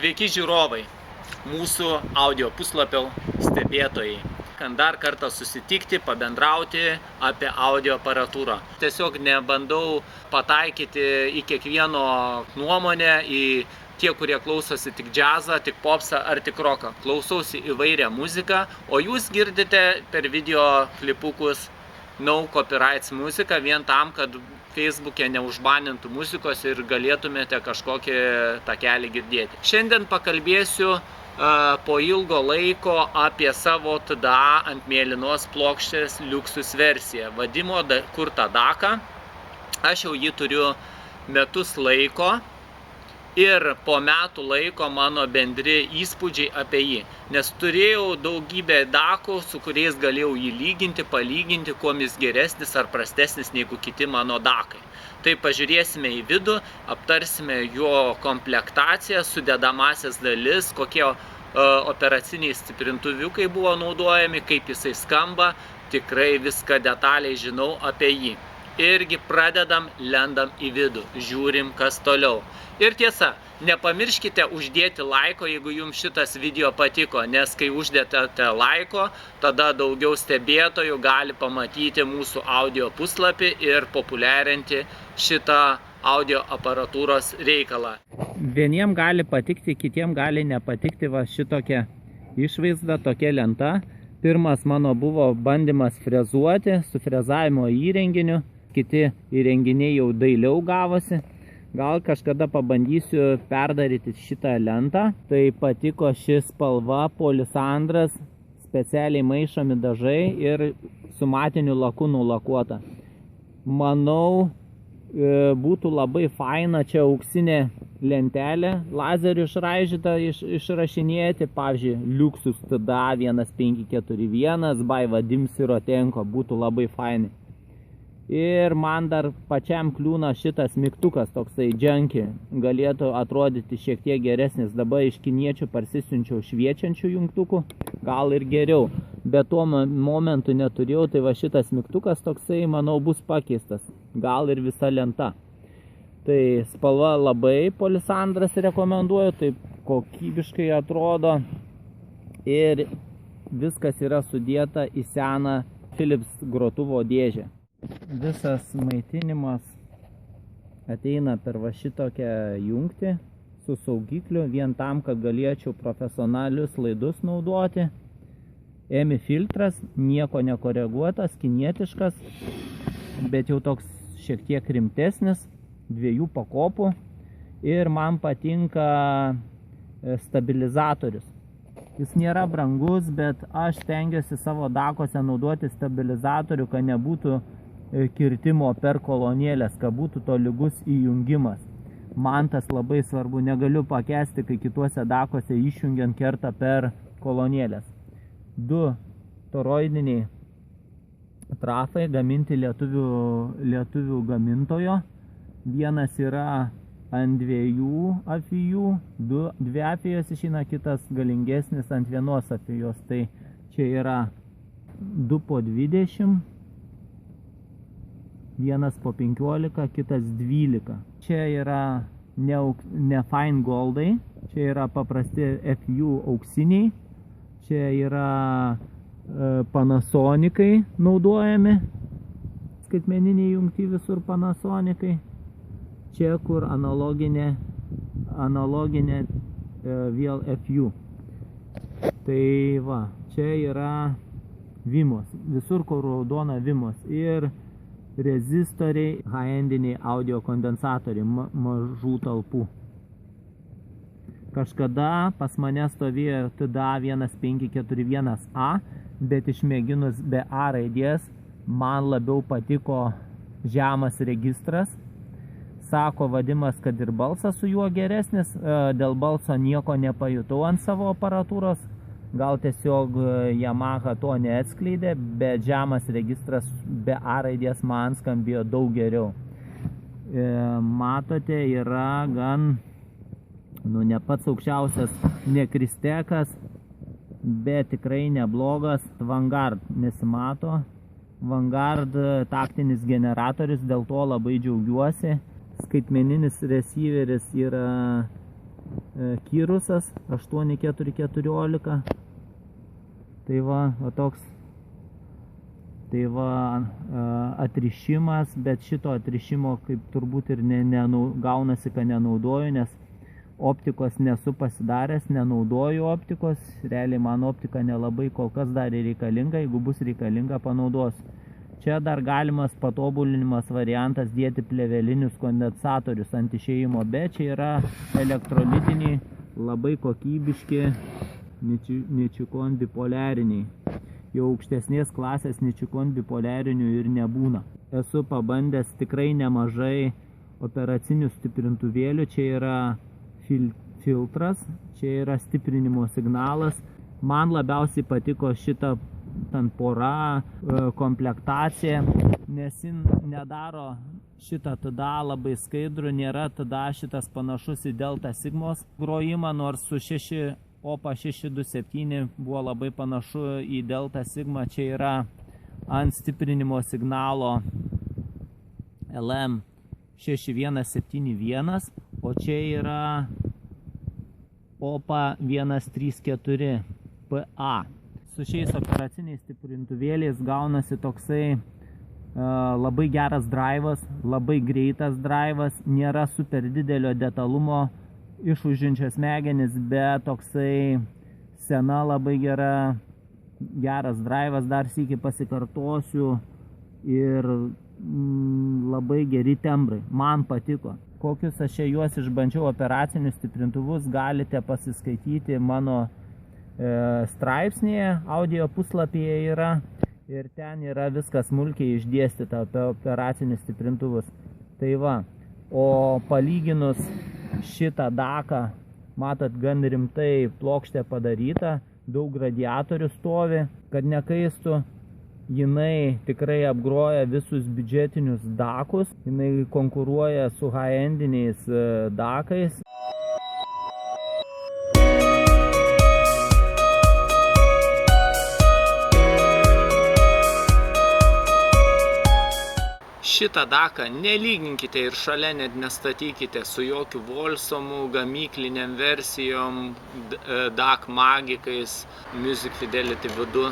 Sveiki žiūrovai, mūsų audio puslapio stebėtojai. Dar kartą susitikti, pabendrauti apie audio aparatūrą. Tiesiog nebandau pataikyti į kiekvieno nuomonę, į tie, kurie klausosi tik džiazą, tik popsą ar tik roką. Klausausi įvairią muziką, o jūs girdite per video klipukus no copyrights muziką vien tam, kad Facebook'e neužbanintų muzikos ir galėtumėte kažkokį takelį girdėti. Šiandien pakalbėsiu po ilgo laiko apie savo TDA ant mėlynos plokštės Luxus versiją, Vadimo kurtą DAC-ą. Aš jau jį turiu metus laiko ir po metų laiko mano bendri įspūdžiai apie jį. Nes turėjau daugybę DAC-ų, su kuriais galėjau jį lyginti, palyginti, kuom jis geresnis ar prastesnis negu kiti mano DAC-ai. Tai pažiūrėsime į vidų, aptarsime jo komplektaciją, sudedamasias dalis, kokie operaciniai stiprintuviukai buvo naudojami, kaip jisai skamba, tikrai viską detaliai žinau apie jį. Irgi pradedam, lendam į vidų, žiūrim, kas toliau. Ir tiesa, nepamirškite uždėti laiko, jeigu jums šitas video patiko, nes kai uždėtate laiko, tada daugiau stebėtojų gali pamatyti mūsų audio puslapį ir populiarinti šitą audio aparatūros reikalą. Vieniem gali patikti, kitiem gali nepatikti va šitokia išvaizda, tokia lenta. Pirmas mano buvo bandymas frezuoti su frezavimo įrenginiu. Kiti įrenginiai jau dailiau gavosi. Gal kažkada pabandysiu perdaryti šitą lentą. Tai patiko ši spalva, polisandras, specialiai maišomi dažai ir su matiniu laku nulakuota. Manau, būtų labai faina čia auksinė lentelė, lazeriu išraižyta išrašinėti, pavyzdžiui, Luxus TDA 1541 by Vadim Sirotenko, būtų labai fainai. Ir man dar pačiam kliūna šitas mygtukas, toksai junky, galėtų atrodyti šiek tiek geresnis. Dabar iš kiniečių parsisiunčiau šviečiančių jungtukų, gal ir geriau, bet tuo momentu neturėjau, tai va šitas mygtukas toksai, manau, bus pakeistas, gal ir visa lenta. Tai spalva labai polisandras rekomenduoju, taip kokybiškai atrodo ir viskas yra sudėta į seną Philips grotuvo dėžę. Visas maitinimas ateina per va šitokią jungtį su saugikliu, vien tam, kad galėčiau profesionalius laidus naudoti. EMI filtras, nieko nekoreguotas, kinietiškas, bet jau toks šiek tiek rimtesnis, 2 pakopų. Ir man patinka stabilizatorius. Jis nėra brangus, bet aš stengiuosi savo DAC-ose naudoti stabilizatorių, kad nebūtų kirtimo per kolonėlės, kad būtų tolygus įjungimas. Man tas labai svarbu, negaliu pakęsti, kai kituose DAC-ose išjungiant kerta per kolonėlės. 2 toroidiniai trafai gaminti lietuvių gamintojo. Vienas yra ant 2 afijų, 2 afijos išeina, kitas galingesnis ant 1 afijos. Tai čia yra 2 po 20. Vienas po 15, kitas 12. Čia yra ne fine goldai, čia yra paprasti FU auksiniai, čia yra Panasonikai naudojami, skaitmeniniai jungti visur Panasonikai. Čia kur analoginė vėl FU. Tai va, čia yra Vimos, visur kur raudona Vimos ir rezistoriai, high-endiniai audio kondensatoriai, mažų talpų. Kažkada pas mane stovėjo TDA 1541A, bet išmėginus be A raidės, man labiau patiko žemas registras. Sako Vadimas, kad ir balsas su juo geresnis, dėl balso nieko nepajutau ant savo aparatūros. Gal tiesiog Yamaha to neatskleidė, bet žemas registras be A raidės man skambėjo daug geriau. Matote, yra gan, ne pats aukščiausias, ne Kristekas, bet tikrai neblogas Vanguard, nesimato. Vanguard taktinis generatorius, dėl to labai džiaugiuosi. Skaitmeninis receiveris yra Kirusas 8414. Tai va toks atrišimas, bet šito atrišimo kaip turbūt ir gaunasi, kad nenaudoju, nes optikos nesu pasidaręs, nenaudoju optikos, realiai man optika nelabai kol kas dar reikalinga, jeigu bus reikalinga panaudosiu. Čia dar galimas patobulinimas variantas dėti plevelinius kondensatorius ant išėjimo, bet čia yra elektrolitiniai, labai kokybiški Nichicon bipoliariniai. Jau aukštesnės klasės Nichicon bipoliarinių ir nebūna. Esu pabandęs tikrai nemažai operacinių stiprintuvėlių, čia yra filtras, čia yra stiprinimo signalas. Man labiausiai patiko šita pora komplektacija, nes jin nedaro šitą tada labai skaidrų, nėra tada šitas panašus į Delta Sigmos grojimą, nors su OPA 627 buvo labai panašu į Delta Sigma. Čia yra ant stiprinimo signalo LM 6171, o čia yra OPA 134 PA. Su šiais operaciniais stiprintuvėliais gaunasi toksai labai geras drivas, labai greitas drivas, nėra super didelio detalumo, išužinčios smegenis, bet toksai sena labai geras drivas, dar sykį pasikartosiu, ir labai geri tembrai, man patiko. Kokius aš juos išbandžiau operacinius stiprintuvus, galite pasiskaityti mano straipsnėje, audio puslapyje yra, ir ten yra viskas smulkiai išdėstyta apie operacinius stiprintuvus. Tai va, o palyginus šitą daką, matot, gan rimtai plokštė padaryta, daug radiatorių stovi, kad nekaistų. Jinai tikrai apgroja visus biudžetinius dakus, jinai konkuruoja su high-endiniais dakais. Šitą daką nelyginkite ir šalia net nestatykite su jokių Volsomu, gamykliniam versijom, DAC magikais, Music Fidelity būdu.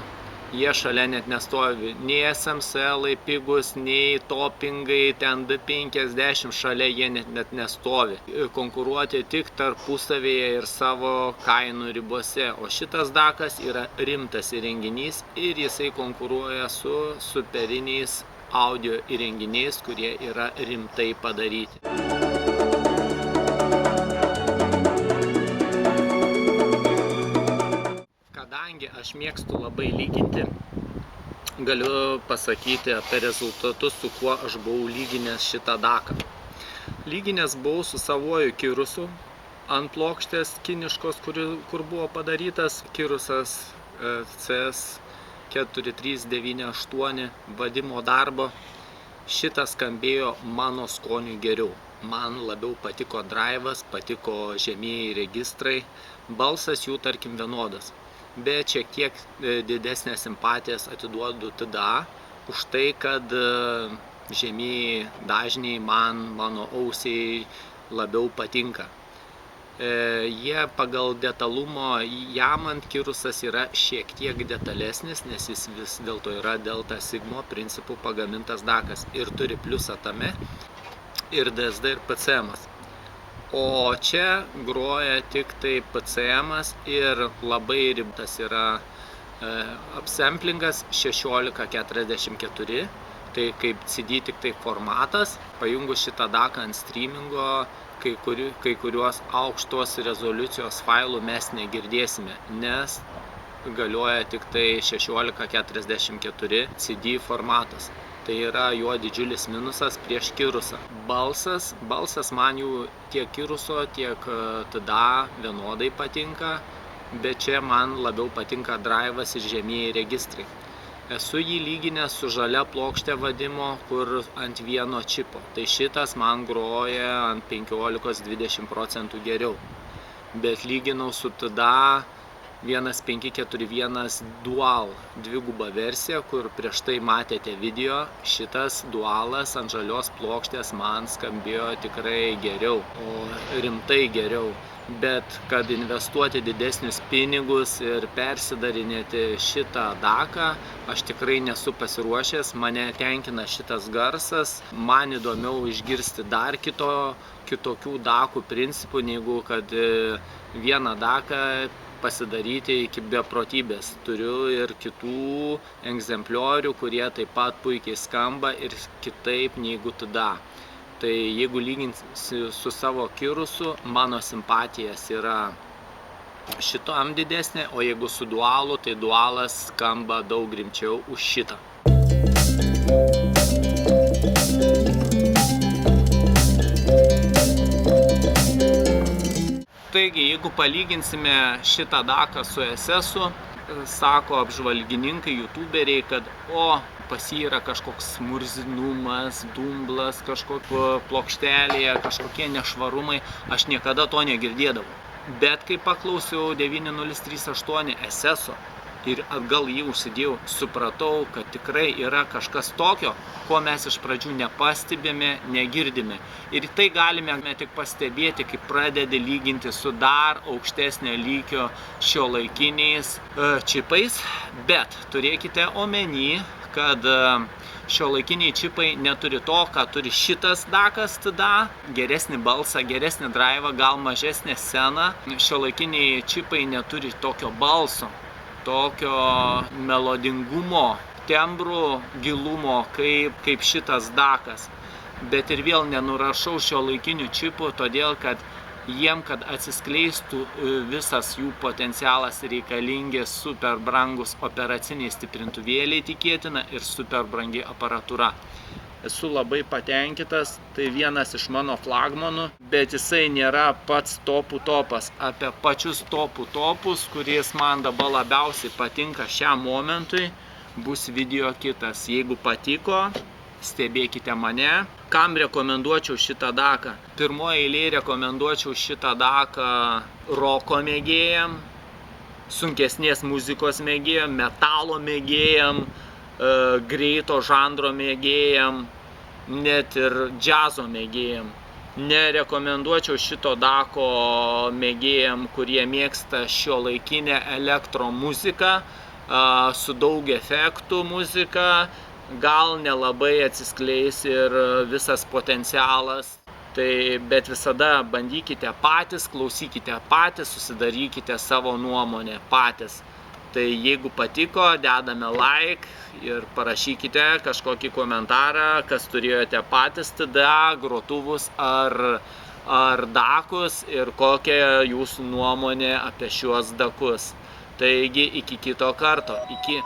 Jie šalia net nestovi. Nei SMCL pigus, nei topingai, ten D50 šalia jie net nestovi. Konkuruoti tik tarpusavėje ir savo kainų ribose. O šitas dakas yra rimtas įrenginys ir jisai konkuruoja su superiniais audio įrenginiais, kurie yra rimtai padaryti. Kadangi aš mėgstu labai lyginti, galiu pasakyti apie rezultatus, su kuo aš buvau lyginęs šitą daką. Lyginęs buvau su savuoju Kirusu ant plokštės kiniškos, kur buvo padarytas Kirusas CS 4398 vadimo darbo. Šitas skambėjo mano skoniui geriau. Man labiau patiko drivas, patiko žemieji registrai, balsas jų tarkim vienodas. Bet šiek tiek didesnės simpatijas atiduodu TDA už tai, kad žemieji dažniai mano ausiai labiau patinka. Jie pagal detalumo jamant Kirusas yra šiek tiek detalesnis, nes jis vis dėlto yra Delta Sigmo principų pagamintas dakas ir turi pliusą tame ir DSD ir PCM-as. O čia groja tik tai PCM-as ir labai rimtas yra upsamplingas 1644, tai kaip CD tik tai formatas. Pajungus šitą daką ant streamingo, kai kuriuos aukštos rezoliucijos failų mes negirdėsime, nes galioja tik tai 1644 CD formatas. Tai yra jo didžiulis minusas prieš Kirusą. Balsas man jų tiek Kiruso, tiek TDA vienodai patinka, bet čia man labiau patinka drivas ir žemieji registrai. Esu jį lyginęs su žalia plokštė vadimo, kur ant vieno čipo. Tai šitas man groja ant 15-20% geriau. Bet lyginau su TDA 1541 Dual dviguba versija, kur prieš tai matėte video. Šitas Dualas ant žalios plokštės man skambėjo tikrai geriau, o rimtai geriau. Bet kad investuoti didesnius pinigus ir persidarinėti šitą DAC-ą, aš tikrai nesu pasiruošęs, mane tenkina šitas garsas, man įdomiau išgirsti dar kitokių DAC-ų principų, negu kad vieną DAC-ą pasidaryti iki beprotybės. Turiu ir kitų egzempliorių, kurie taip pat puikiai skamba ir kitaip negu tada. Tai jeigu lyginsi su savo Kirusu, mano simpatijas yra šitam didesnė, o jeigu su Dualu, tai Dualas skamba daug rimčiau už šitą. Taigi, jeigu palyginsime šitą DAC-ą su SS-u, sako apžvalgininkai, youtuberiai, kad pas jį yra kažkoks murzinumas, dumblas, kažkokio plokštelėje, kažkokie nešvarumai, aš niekada to negirdėdavau. Bet kai paklausiau 9038 SS-o ir atgal jį užsidėjau, supratau, kad tikrai yra kažkas tokio, ko mes iš pradžių nepastebime, negirdime. Ir tai galime tik pastebėti, kai pradedi lyginti su dar aukštesnio lygio šiuolaikiniais čipais. Bet turėkite omeny, kad šiuolaikiniai čipai neturi to, ką turi šitas DAC-as tada. Geresnį balsą, geresnį drivą, gal mažesnę sceną. Šiuolaikiniai čipai neturi tokio balso, tokio melodingumo, tembrų gilumo, kaip šitas DAC-as. Bet ir vėl nenurašau šiuolaikinių čipų, todėl kad jiem, kad atsiskleistų visas jų potencialas, reikalingi super brangus operaciniai stiprintuvėliai tikėtina ir super brangi aparatūra. Esu labai patenkintas, tai vienas iš mano flagmanų, bet jisai nėra pats topų topas. Apie pačius topų topus, kuris man dabar labiausiai patinka šiam momentui, bus video kitas. Jeigu patiko, stebėkite mane. Kam rekomenduočiau šitą DAC-ą? Pirmoje eilėje rekomenduočiau šitą DAC-ą roko mėgėjam, sunkesnės muzikos mėgėjam, metalo mėgėjam, greito žanro mėgėjam, net ir džiazo mėgėjam. Nerekomenduočiau šito DAC-o mėgėjam, kurie mėgsta šiuolaikinę elektro muziką, su daug efektų muziką, gal nelabai atsiskleis ir visas potencialas. Bet visada bandykite patys, klausykite patys, susidarykite savo nuomonę patys. Tai jeigu patiko, dedame like ir parašykite kažkokį komentarą, kas turėjote patys tada, grotuvus ar DAC-us ir kokia jūsų nuomonė apie šiuos DAC-us. Taigi iki kito karto. Iki.